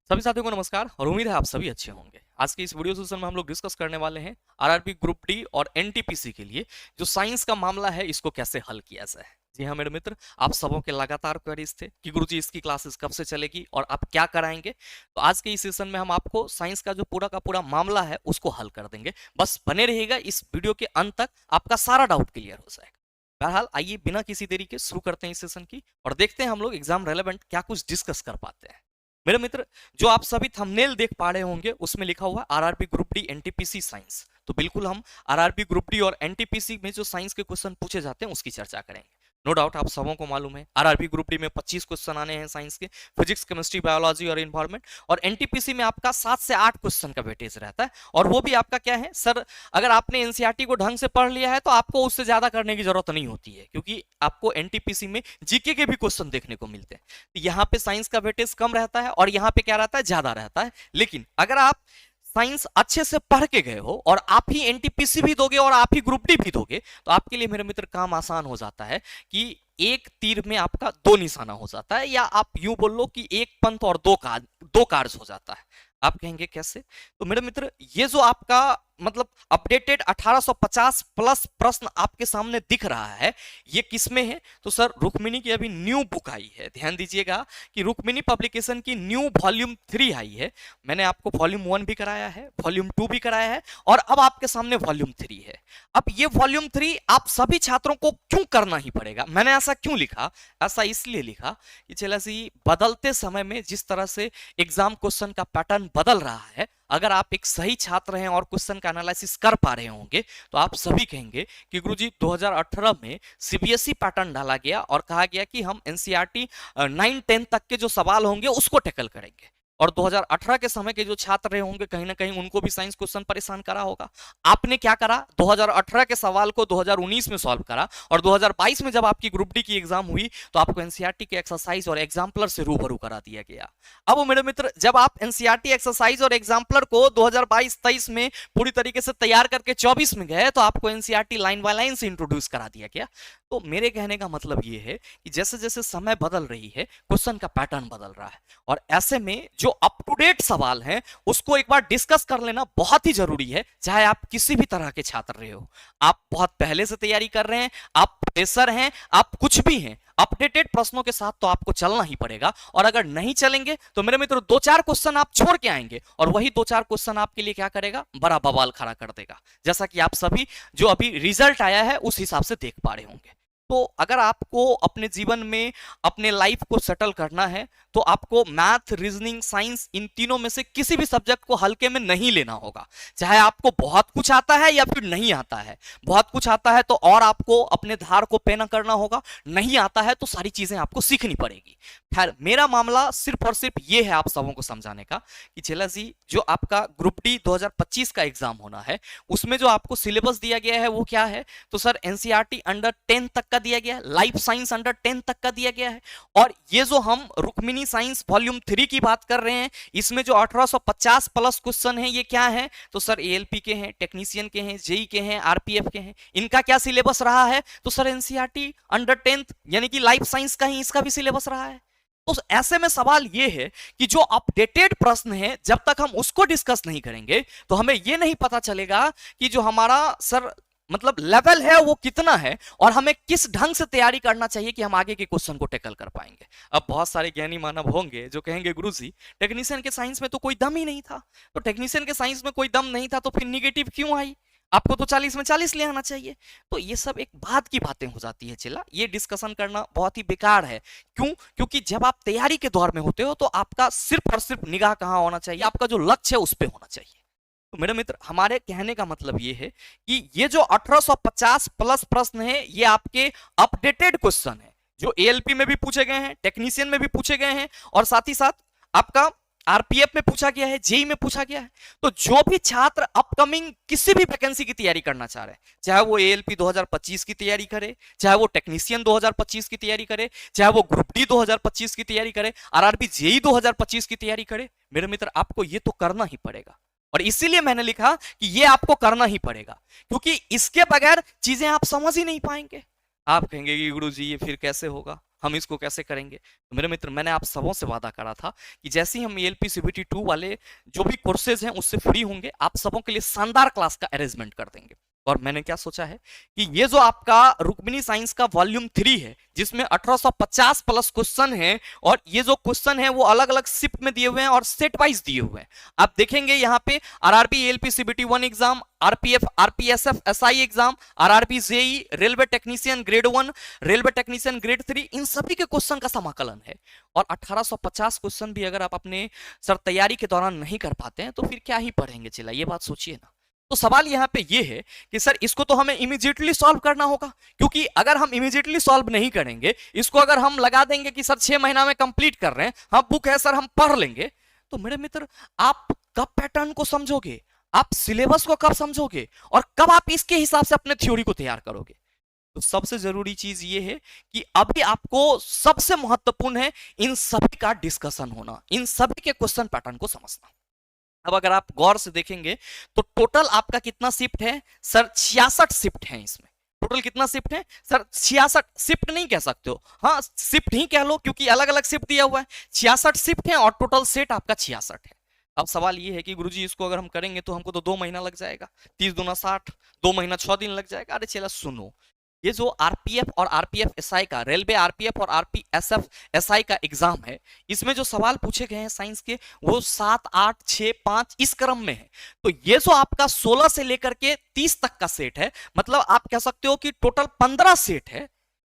सभी साथियों को नमस्कार और उम्मीद है आप सभी अच्छे होंगे। आज के इस वीडियो सेशन में हम लोग डिस्कस करने वाले हैं आरआरबी ग्रुप डी और एनटीपीसी के लिए जो साइंस का मामला है इसको कैसे हल किया जाए। जी हाँ मेरे मित्र, आप सबों के लगातार क्वेरीज थे कि गुरुजी इसकी क्लासेस कब से चलेगी और आप क्या कराएंगे। तो आज के इस सेशन में हम आपको साइंस का जो पूरा का पूरा मामला है उसको हल कर देंगे। बस बने रहिएगा, इस वीडियो के अंत तक आपका सारा डाउट क्लियर हो जाएगा। बहरहाल आइए बिना किसी देरी के शुरू करते हैं इस सेशन की और देखते हैं हम लोग एग्जाम रेलेवेंट क्या कुछ डिस्कस कर पाते हैं। मेरे मित्र, जो आप सभी थंबनेल देख पा रहे होंगे उसमें लिखा हुआ है RRB group D NTPC science. तो बिल्कुल हम आरआरबी ग्रुप डी और एनटीपीसी में जो साइंस के क्वेश्चन पूछे जाते हैं उसकी चर्चा करेंगे। नो डाउट आप सबों को मालूम है आरआरबी ग्रुप डी में 25 क्वेश्चन आने हैं साइंस के, फिजिक्स, केमिस्ट्री, बायोलॉजी और इन्वायरमेंट। और एनटीपीसी में आपका 7 से 8 क्वेश्चन का वेटेज रहता है। और वो भी आपका क्या है सर, अगर आपने एनसीईआरटी को ढंग से पढ़ लिया है तो आपको उससे ज्यादा करने की जरूरत नहीं होती है, क्योंकि आपको एनटीपीसी में जीके के भी क्वेश्चन देखने को मिलते हैं। तो यहाँ पे साइंस का वेटेज कम रहता है और यहाँ पे क्या रहता है, ज्यादा रहता है। लेकिन अगर आप साइंस अच्छे से पढ़ के गए हो और आप ही एनटीपीसी भी दोगे और आप ही ग्रुप डी भी दोगे तो आपके लिए मेरे मित्र काम आसान हो जाता है कि एक तीर में आपका दो निशाना हो जाता है, या आप यूं बोल लो कि एक पंथ और दो कार्य हो जाता है। आप कहेंगे कैसे? तो मेरे मित्र, ये जो आपका मतलब अपडेटेड 1850 प्लस प्रश्न आपके सामने दिख रहा है, ये किसमें है? तो सर रुक्मिणी की अभी न्यू बुक आई है। ध्यान दीजिएगा कि रुक्मिणी पब्लिकेशन की न्यू वॉल्यूम 3 आई है। मैंने आपको वॉल्यूम 1 भी कराया है, वॉल्यूम 2 भी कराया है और अब आपके सामने वॉल्यूम 3 है। अब ये वॉल्यूम 3 आप सभी छात्रों को क्यों करना ही पड़ेगा। मैंने ऐसा क्यों लिखा? ऐसा इसलिए लिखा कि चला सी बदलते समय में जिस तरह से एग्जाम क्वेश्चन का पैटर्न बदल रहा है, अगर आप एक सही छात्र हैं और क्वेश्चन का एनालिसिस कर पा रहे होंगे तो आप सभी कहेंगे कि गुरुजी 2018 में सीबीएसई पैटर्न डाला गया और कहा गया कि हम एनसीईआरटी 9-10 तक के जो सवाल होंगे उसको टैकल करेंगे। और 2018 के समय के जो छात्र रहे होंगे कहीं ना कहीं उनको भी साइंस क्वेश्चन परेशान करा होगा। आपने क्या करा, 2018 के सवाल को 2019 में सॉल्व करा और 2022 में जब आपकी ग्रुप डी की एग्जाम हुई तो आपको एनसीईआरटी के एक्सरसाइज और एग्जाम्पलर से रूबरू करा दिया गया। अब मेरे मित्र, जब आप एनसीईआरटी एक्सरसाइज और एग्जाम्पलर को 2022-23 में पूरी तरीके से तैयार करके 24 में गए तो आपको एनसीईआरटी लाइन बाय लाइन से इंट्रोड्यूस करा दिया गया। तो मेरे कहने का मतलब ये है कि जैसे जैसे समय बदल रही है क्वेश्चन का पैटर्न बदल रहा है और ऐसे में जो अप टू डेट सवाल हैं उसको एक बार डिस्कस कर लेना बहुत ही जरूरी है। चाहे आप किसी भी तरह के छात्र रहे हो, आप बहुत पहले से तैयारी कर रहे हैं, आप प्रोफेसर हैं, आप कुछ भी हैं, अपडेटेड प्रश्नों के साथ तो आपको चलना ही पड़ेगा। और अगर नहीं चलेंगे तो मेरे मित्र 2-4 क्वेश्चन आप छोड़ के आएंगे और वही 2-4 क्वेश्चन आपके लिए क्या करेगा, बड़ा बवाल खड़ा कर देगा, जैसा कि आप सभी जो अभी रिजल्ट आया है उस हिसाब से देख पा रहे होंगे। तो अगर आपको अपने जीवन में अपने लाइफ को सेटल करना है तो आपको मैथ, रीजनिंग, साइंस इन तीनों में से किसी भी सब्जेक्ट को हल्के में नहीं लेना होगा। चाहे आपको बहुत कुछ आता है या फिर नहीं आता है। बहुत कुछ आता है तो और आपको अपने धार को पेना करना होगा, नहीं आता है तो सारी चीजें आपको सीखनी पड़ेगी। खैर, मेरा मामला सिर्फ और सिर्फ ये है आप सबों को समझाने का कि चला जी, जो आपका ग्रुप डी 2025 का एग्जाम होना है उसमें जो आपको सिलेबस दिया गया है वो क्या है? तो सर एनसीईआरटी अंडर 10 तक का दिया गया है, लाइफ साइंस अंडर 10 तक का दिया गया है। और ये जो हम रुक्मिणी साइंस वॉल्यूम 3 की बात कर रहे हैं इसमें जो 1850 प्लस क्वेश्चन है ये क्या है? तो सर एएलपी के हैं, टेक्नीशियन के हैं, जेई के हैं, आरपीएफ के हैं। इनका क्या सिलेबस रहा है? तो सर एनसीईआरटी अंडर 10 यानी कि लाइफ साइंस का ही इसका भी सिलेबस रहा है। तो ऐसे में सवाल ये है कि जो अपडेटेड प्रश्न है जब तक हम उसको डिस्कस नहीं करेंगे तो हमें ये नहीं पता चलेगा कि जो हमारा सर मतलब लेवल है वो कितना है और हमें किस ढंग से तैयारी करना चाहिए कि हम आगे के क्वेश्चन को टैकल कर पाएंगे। अब बहुत सारे ज्ञानी मानव होंगे जो कहेंगे गुरुजी टेक्नीशियन के साइंस में तो कोई दम ही नहीं था। तो टेक्नीशियन के साइंस में कोई दम नहीं था तो फिर निगेटिव क्यों आई? आपको तो 40 में 40 ले आना चाहिए। तो ये सब एक बात की बातें हो जाती है। चला, ये डिस्कशन करना बहुत ही बेकार है। क्यों? क्योंकि जब आप तैयारी के दौर में होते हो तो आपका सिर्फ और सिर्फ निगाह कहां होना चाहिए, आपका जो लक्ष्य है उस पर होना चाहिए। तो मेरे मित्र, हमारे कहने का मतलब ये है कि ये जो 1850 प्लस प्रश्न है ये आपके अपडेटेड क्वेश्चन है जो एएलपी में भी पूछे गए हैं, टेक्नीशियन में भी पूछे गए हैं और साथ ही साथ आपका आरपीएफ में पूछा गया है, जेई में पूछा गया है। तो जो भी छात्र अपकमिंग किसी भी वैकेंसी की तैयारी करना चाह रहे हैं, चाहे वो एएलपी 2025 की तैयारी करे, चाहे वो टेक्नीशियन 2025 की तैयारी करे, चाहे वो ग्रुप डी 2025 की तैयारी करे, आरआरबी जेई 2025 की तैयारी करे, मेरे मित्र आपको ये तो करना ही पड़ेगा। और इसीलिए मैंने लिखा कि ये आपको करना ही पड़ेगा, क्योंकि इसके बगैर चीजें आप समझ ही नहीं पाएंगे। आप कहेंगे कि गुरुजी ये फिर कैसे होगा? हम इसको कैसे करेंगे? तो मेरे मित्र, मैंने आप सबों से वादा करा था कि जैसे ही हम एएलपी सीबीटी 2 वाले जो भी कोर्सेज हैं उससे फ्री होंगे, आप सबों के लिए शानदार क्लास का अरेंजमेंट कर देंगे। और मैंने क्या सोचा है कि ये जो आपका रुक्मिणी साइंस का वॉल्यूम 3 है, जिसमें 1850 प्लस क्वेश्चन है, और ये जो क्वेश्चन है वो अलग अलग शिफ्ट में दिए हुए हैं और सेट वाइज दिए हुए हैं। आप देखेंगे यहाँ पे RRB ALP CBT 1 exam, RPF RPSF SI exam, RRB JE, railway technician grade 1, railway technician grade 3, इन सभी के क्वेश्चन का समाकलन है। और 1850 क्वेश्चन भी अगर आप अपने सर तैयारी के दौरान नहीं कर पाते हैं तो फिर क्या ही पढ़ेंगे? चिल्ला, ये बात सोचिए ना। तो सवाल यहाँ पे ये है कि सर इसको तो हमें इमीडिएटली सॉल्व करना होगा, क्योंकि अगर हम इमीडिएटली सॉल्व नहीं करेंगे, इसको अगर हम लगा देंगे कि सर 6 महीना में कंप्लीट कर रहे हैं, हम बुक है सर हम पढ़ लेंगे, तो मेरे मित्र आप कब पैटर्न को समझोगे, आप सिलेबस को कब समझोगे, और कब आप इसके हिसाब से अपने थ्योरी को तैयार करोगे? तो सबसे जरूरी चीज ये है कि अभी आपको सबसे महत्वपूर्ण है इन सभी का डिस्कशन होना, इन सभी के क्वेश्चन पैटर्न को समझना। अब अगर आप गौर से देखेंगे तो टोटल आपका कितना शिफ्ट है सर? 66 शिफ्ट है इसमें। टोटल कितना शिफ्ट है सर? 66। शिफ्ट नहीं कह सकते हो, हाँ शिफ्ट ही कह लो, क्योंकि अलग अलग शिफ्ट दिया हुआ है। 66 शिफ्ट है और टोटल सेट आपका 66 है। अब सवाल ये है कि गुरुजी इसको अगर हम करेंगे तो हमको तो 2 महीना लग जाएगा, 30 दूना 60, 2 महीना 6 दिन लग जाएगा। अरे चला सुनो, ये जो आरपीएफ और आरपीएफ एसआई का, रेलवे आरपीएफ और आरपीएसएफ एसआई का एग्जाम है, इसमें जो सवाल पूछे गए हैं साइंस के वो 7, 8, 6, 5 इस क्रम में है। तो ये जो आपका 16 से लेकर के 30 तक का सेट है, मतलब आप कह सकते हो कि टोटल 15 सेट है।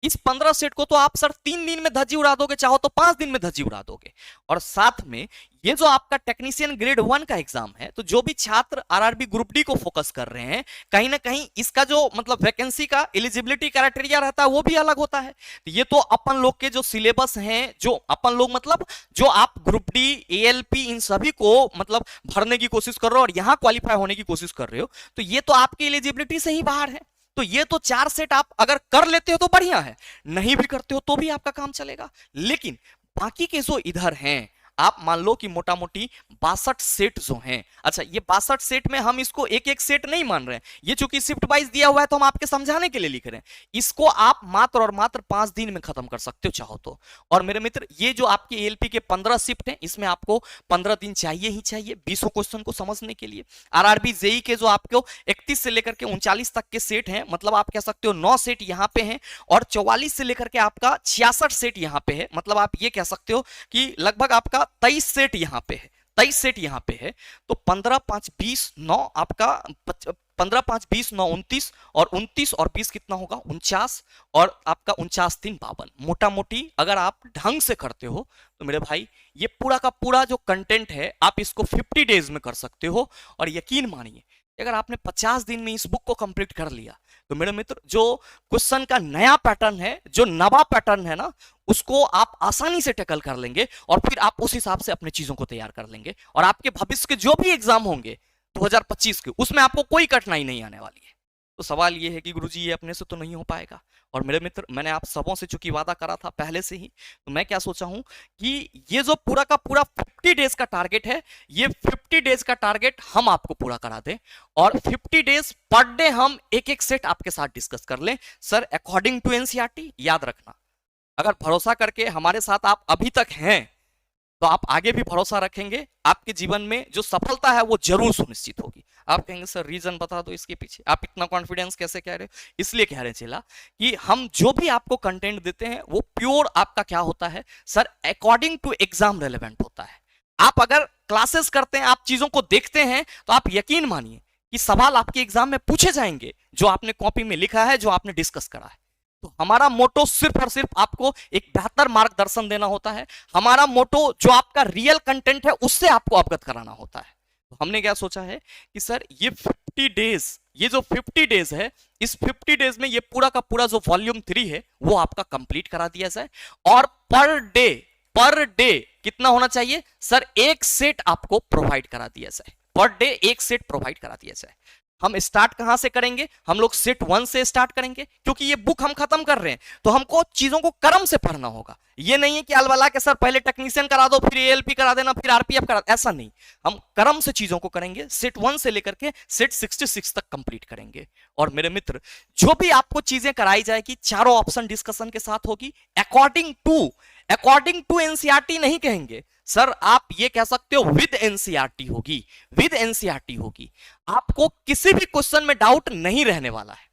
इस 15 सेट को तो आप सर 3 दिन में धज्जी उड़ा दोगे, चाहो तो 5 दिन में धज्जी उड़ा दोगे। और साथ में ये जो आपका टेक्नीशियन ग्रेड 1 का एग्जाम है, तो जो भी छात्र आरआरबी ग्रुप डी को फोकस कर रहे हैं, कहीं ना कहीं इसका जो मतलब वैकेंसी का एलिजिबिलिटी क्राइटेरिया रहता है वो भी अलग होता है। तो ये तो अपन लोग के जो सिलेबस हैं, जो अपन लोग मतलब जो आप ग्रुप डी एएलपी इन सभी को मतलब भरने की कोशिश कर रहे हो और यहां क्वालिफाई होने की कोशिश कर रहे हो, तो ये तो आपकी एलिजिबिलिटी से ही बाहर है। तो ये तो 4 सेट आप अगर कर लेते हो तो बढ़िया है, नहीं भी करते हो तो भी आपका काम चलेगा। लेकिन बाकी के जो इधर हैं, आप मान लो कि मोटा मोटी 62 सेट जो हैं, अच्छा ये 62 सेट में हम इसको एक एक सेट नहीं मान रहे हैं, ये चूंकि शिफ्ट वाइज दिया हुआ है तो हम आपके समझाने के लिए लिख रहे हैं। इसको आप मात्र और मात्र 5 दिन में खत्म कर सकते हो चाहो तो। और मेरे मित्र, ये जो आपके एएलपी के 15 शिफ्ट हैं, इसमें आपको 15 दिन चाहिए ही चाहिए 20 क्वेश्चन को समझने के लिए। आरआरबी जेई के जो आपको 31 से लेकर के 39 तक के सेट हैं, मतलब आप कह सकते हो 9 सेट यहाँ पे हैं, और 44 से लेकर के आपका 66 सेट यहाँ पे है, मतलब आप ये कह सकते हो कि लगभग आपका 23 सेट यहाँ पे है, 23 सेट यहाँ पे है। तो 15, 5, 20, 9 आपका 15, 5, 20, 9, 29, और 29 और 20 कितना होगा? 49, और आपका 49, 3, 52। मोटा मोटी अगर आप ढंग से करते हो तो मेरे भाई ये पूरा का पूरा जो कंटेंट है आप इसको 50 डेज में कर सकते हो। और यकीन मानिए अगर आपने 50 दिन में इस बुक को कंप्लीट कर लिया तो मेरे मित्र, जो क्वेश्चन का नया पैटर्न है, जो नवा पैटर्न है ना, उसको आप आसानी से टैकल कर लेंगे, और फिर आप उस हिसाब से अपने चीजों को तैयार कर लेंगे, और आपके भविष्य के जो भी एग्जाम होंगे 2025 के, उसमें आपको कोई कठिनाई नहीं आने वाली है। तो सवाल ये है कि गुरुजी ये अपने से तो नहीं हो पाएगा। और मेरे मित्र, मैंने आप सबों से चूंकि वादा करा था पहले से ही, तो मैं क्या सोचा हूं कि ये जो पूरा का पूरा 50 डेज का टारगेट है, ये 50 डेज का टारगेट हम आपको पूरा करा दें, और 50 डेज पर डे हम एक एक सेट आपके साथ डिस्कस कर लें सर, अकॉर्डिंग टू एनसीईआरटी। याद रखना, अगर भरोसा करके हमारे साथ आप अभी तक हैं तो आप आगे भी भरोसा रखेंगे, आपके जीवन में जो सफलता है वो जरूर सुनिश्चित होगी। आप कहेंगे सर रीजन बता दो इसके पीछे, आप इतना कॉन्फिडेंस कैसे कह रहे हो? इसलिए कह रहे चला कि हम जो भी आपको कंटेंट देते हैं वो प्योर आपका क्या होता है sir, according to exam relevant होता है। आप अगर क्लासेस करते हैं, आप चीजों को देखते हैं, तो आप यकीन मानिए कि सवाल आपके एग्जाम में पूछे जाएंगे जो आपने कॉपी में लिखा है, जो आपने डिस्कस करा है। तो हमारा मोटो सिर्फ और सिर्फ आपको एक बेहतर मार्गदर्शन देना होता है। हमारा मोटो जो आपका रियल कंटेंट है उससे आपको अवगत कराना होता है। तो हमने क्या सोचा है कि सर ये 50 डेज, ये जो 50 डेज है, इस 50 डेज में ये पूरा का पूरा जो वॉल्यूम 3 है वो आपका कंप्लीट करा दिया जाए, और पर डे कितना होना चाहिए सर? एक सेट आपको प्रोवाइड करा दिया जाए, पर डे एक सेट प्रोवाइड करा दिया जाए। हम स्टार्ट कहां से करेंगे? हम लोग सेट 1 से स्टार्ट करेंगे, क्योंकि ये बुक हम खत्म कर रहे हैं तो हमको चीजों को क्रम से पढ़ना होगा। ये नहीं है कि अलबला के सर पहले टेक्नीशियन करा दो, फिर एएलपी करा देना, फिर आरपीएफ करा, ऐसा नहीं। हम क्रम से चीजों को करेंगे, सेट 1 से लेकर के सेट 66 तक कंप्लीट करेंगे। और मेरे मित्र, जो भी आपको चीजें कराई जाएगी चारों ऑप्शन डिस्कशन के साथ होगी, अकॉर्डिंग टू एनसीईआरटी नहीं कहेंगे सर, आप ये कह सकते हो विद एनसीईआरटी होगी, विद एनसीईआरटी होगी। आपको किसी भी क्वेश्चन में डाउट नहीं रहने वाला है।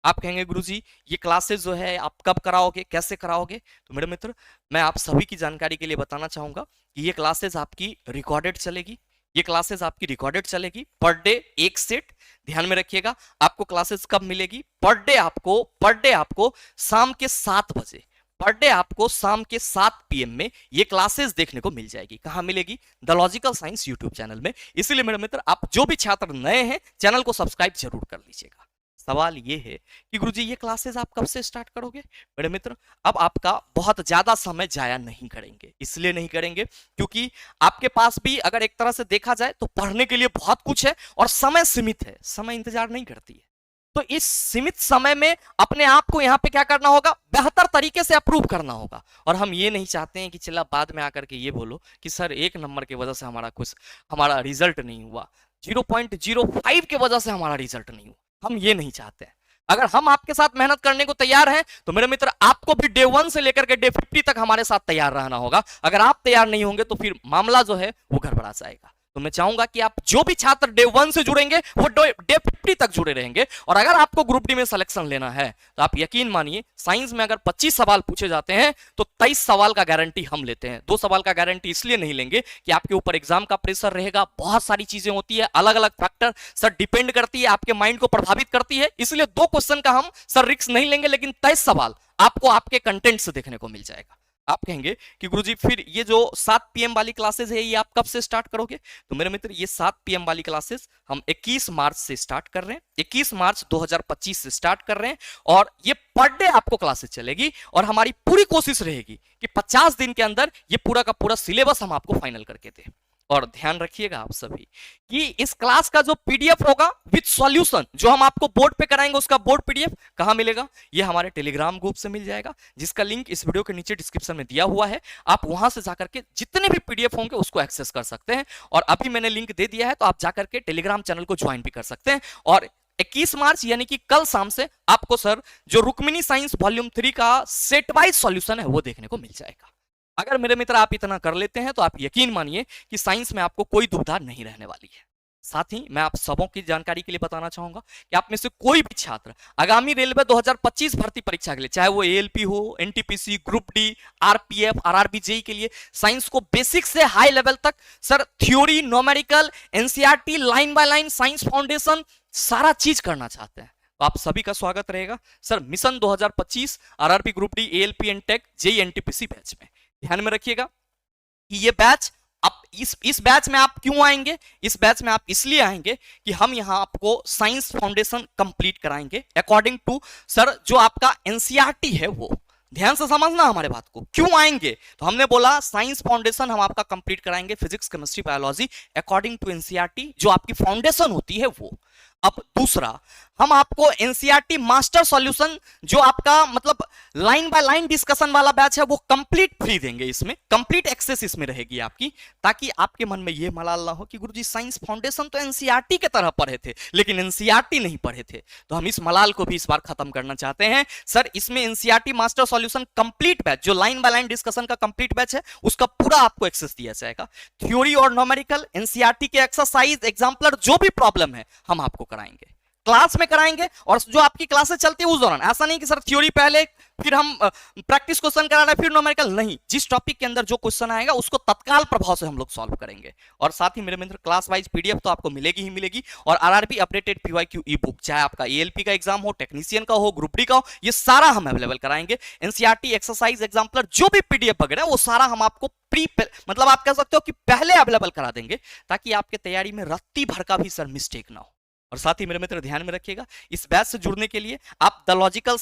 आप कहेंगे गुरुजी ये क्लासेस जो है आप कब कराओगे, कैसे कराओगे? तो मेरे मित्र, मैं आप सभी की जानकारी के लिए बताना चाहूंगा कि ये क्लासेस आपकी रिकॉर्डेड चलेगी। ये क्लासेस आपकी रिकॉर्डेड चलेगी पर डे एक सेट। ध्यान में रखिएगा, आपको क्लासेस कब मिलेगी? पर डे आपको शाम के 7 बजे, पर डे आपको शाम के 7 PM में ये क्लासेस देखने को मिल जाएगी। कहां मिलेगी? The logical science YouTube channel में। इसीलिए मेरे मित्र, आप जो भी छात्र नए हैं चैनल को सब्सक्राइब जरूर कर लीजिएगा। सवाल ये है कि गुरुजी ये क्लासेस आप कब से स्टार्ट करोगे? मेरे मित्र, अब आपका बहुत ज्यादा समय जाया नहीं करेंगे। इसलिए नहीं करेंगे क्योंकि आपके पास भी अगर एक तरह से देखा जाए तो पढ़ने के लिए बहुत कुछ है और समय सीमित है, समय इंतजार नहीं करती है। तो इस सीमित समय में अपने आप को यहां पे क्या करना होगा? बेहतर तरीके से अप्रूव करना होगा। और हम ये नहीं चाहते हैं कि चला बाद में आकर के ये बोलो कि सर 1 नंबर की वजह से हमारा रिजल्ट नहीं हुआ, 0.05 की वजह से हमारा रिजल्ट नहीं हुआ। हम ये नहीं चाहते हैं। अगर हम आपके साथ मेहनत करने को तैयार हैं तो मेरे मित्र, आपको भी डे 1 से लेकर के डे 50 तक हमारे साथ तैयार रहना होगा। अगर आप तैयार नहीं होंगे तो फिर मामला जो है वो गड़बड़ा जाएगा। तो मैं चाहूंगा कि आप जो भी छात्र डे 1 से जुड़ेंगे वो डे 50 तक जुड़े रहेंगे। और अगर आपको ग्रुप डी में सिलेक्शन लेना है तो आप यकीन मानिए, साइंस में अगर 25 सवाल पूछे जाते हैं तो 23 सवाल का गारंटी हम लेते हैं। 2 सवाल का गारंटी इसलिए नहीं लेंगे कि आपके ऊपर एग्जाम का प्रेशर रहेगा, बहुत सारी चीजें होती है, अलग अलग फैक्टर सर डिपेंड करती है, आपके माइंड को प्रभावित करती है। इसलिए 2 क्वेश्चन का हम सर रिस्क नहीं लेंगे, लेकिन 23 सवाल आपको आपके कंटेंट से देखने को मिल जाएगा। आप कहेंगे कि गुरुजी फिर ये जो 7 PM वाली क्लासेस है ये आप कब से स्टार्ट करोगे? तो मेरे मित्र, ये 7 PM वाली क्लासेस हम 21 मार्च से स्टार्ट कर रहे हैं, 21 मार्च 2025 से स्टार्ट कर रहे हैं। और ये पर डे आपको क्लासेस चलेगी और हमारी पूरी कोशिश रहेगी कि 50 दिन के अंदर ये पूरा का पूरा सिलेबस हम आपको फाइनल करके दें। और ध्यान रखिएगा आप सभी कि इस क्लास का जो पीडीएफ होगा विद सॉल्यूशन, जो हम आपको बोर्ड पे कराएंगे, उसका बोर्ड पीडीएफ कहां मिलेगा? ये हमारे टेलीग्राम ग्रुप से मिल जाएगा, जिसका लिंक इस वीडियो के नीचे डिस्क्रिप्शन में दिया हुआ है। आप वहां से जाकर के जितने भी पीडीएफ होंगे उसको एक्सेस कर सकते हैं। और अभी मैंने लिंक दे दिया है तो आप जाकर के टेलीग्राम चैनल को ज्वाइन भी कर सकते हैं। और 21 मार्च यानी कि कल शाम से आपको सर जो रुक्मिणी साइंस वॉल्यूम 3 का सेट वाइज सॉल्यूशन है वो देखने को मिल जाएगा। अगर मेरे मित्र आप इतना कर लेते हैं तो आप यकीन मानिए कि साइंस में आपको कोई दुविधा नहीं रहने वाली है। साथ ही मैं आप सबों की जानकारी के लिए बताना चाहूंगा कि आप में से कोई भी छात्र आगामी रेलवे 2025 भर्ती परीक्षा के लिए, चाहे वो एएलपी हो, NTPC, group D, RPF, RRB, JE के लिए साइंस को बेसिक से हाई लेवल तक sir theory, numerical, NCERT, line by line, science foundation सारा चीज करना चाहते हैं तो आप सभी का स्वागत रहेगा sir mission 2025 RRB, group D, ALP and tech, JE, NTPC batch में। ध्यान में रखिएगा कि ये बैच आप इस बैच में आप क्यों आएंगे? इस बैच में आप इसलिए आएंगे कि हम यहां आपको साइंस फाउंडेशन कंप्लीट कराएंगे अकॉर्डिंग टू सर जो आपका एनसीईआरटी है वो। ध्यान से समझना हमारे बात को। क्यों आएंगे? तो हमने बोला साइंस फाउंडेशन हम आपका कंप्लीट कराएंगे, physics, chemistry, biology according to NCERT, जो आपकी फाउंडेशन होती है वो। अब दूसरा, हम आपको एनसीईआरटी मास्टर सॉल्यूशन, जो आपका मतलब लाइन बाय लाइन डिस्कशन वाला बैच है, वो कंप्लीट फ्री देंगे। इसमें कंप्लीट एक्सेस इसमें रहेगी आपकी, ताकि आपके मन में यह मलाल ना हो कि गुरुजी साइंस फाउंडेशन तो एनसीईआरटी के तरह पढ़े थे लेकिन एनसीईआरटी नहीं पढ़े थे। तो हम इस मलाल को भी इस बार खत्म करना चाहते हैं सर। इसमें NCERT master solution complete batch, जो लाइन बाय लाइन डिस्कशन का कंप्लीट बैच है, उसका पूरा आपको एक्सेस दिया जाएगा। थ्योरी और न्यूमेरिकल, एनसीईआरटी के एक्सरसाइज, एग्जाम्पलर, जो भी प्रॉब्लम है हम आपको कराएंगे, क्लास में कराएंगे। और जो आपकी क्लासेस चलती है उस दौरान ऐसा नहीं कि सर थ्योरी पहले फिर हम प्रैक्टिस क्वेश्चन करा रहे हैं फिर न्यूमेरिकल, नहीं। जिस टॉपिक के अंदर जो क्वेश्चन आएगा उसको तत्काल प्रभाव से हम लोग सॉल्व करेंगे। और साथ ही मेरे मित्र क्लास वाइज पीडीएफ तो आपको मिलेगी ही मिलेगी। और आरआरबी अपडेटेड पीवाईक्यू ई बुक, चाहे आपका एएलपी का एग्जाम हो, टेक्नीशियन का हो, ग्रुप डी का हो, ये सारा हम अवेलेबल कराएंगे। एनसीईआरटी एक्सरसाइज, एग्जाम्पलर, जो भी पीडीएफ वगैरह वो सारा हम आपको मतलब आप कह सकते हो कि पहले अवेलेबल करा देंगे, ताकि आपके तैयारी में रत्ती भर का भी सर मिस्टेक ना हो। और साथ ही मेरे मित्र ध्यान में रखिएगा, इस बैच से जुड़ने के लिए आप the logical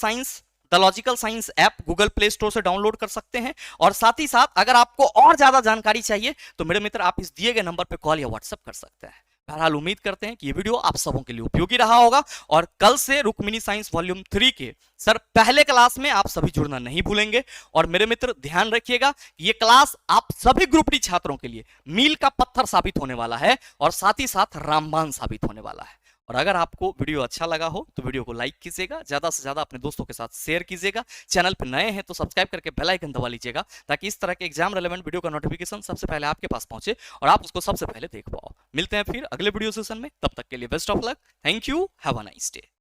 science app Google play store से डाउनलोड कर सकते हैं। और साथ ही साथ अगर आपको और ज्यादा जानकारी चाहिए तो मेरे मित्र आप इस दिए गए नंबर पे कॉल या व्हाट्सएप कर सकते हैं। बहरहाल उम्मीद करते हैं कि ये वीडियो आप सबों के लिए उपयोगी रहा होगा और कल से रुक्मिणी साइंस वॉल्यूम 3 के सर पहले क्लास में आप सभी जुड़ना नहीं भूलेंगे। और मेरे मित्र ध्यान रखिएगा, ये क्लास आप सभी ग्रुप डी छात्रों के लिए मील का पत्थर साबित होने वाला है और साथ ही साथ रामबाण साबित होने वाला है। और अगर आपको वीडियो अच्छा लगा हो तो वीडियो को लाइक कीजिएगा, ज्यादा से ज्यादा अपने दोस्तों के साथ शेयर कीजिएगा। चैनल पर नए हैं तो सब्सक्राइब करके बेल आइकन दबा लीजिएगा ताकि इस तरह के एग्जाम रेलेवेंट वीडियो का नोटिफिकेशन सबसे पहले आपके पास पहुंचे और आप उसको सबसे पहले देख पाओ। मिलते हैं फिर अगले वीडियो सेशन में, तब तक के लिए best of luck. Thank you, have a nice day.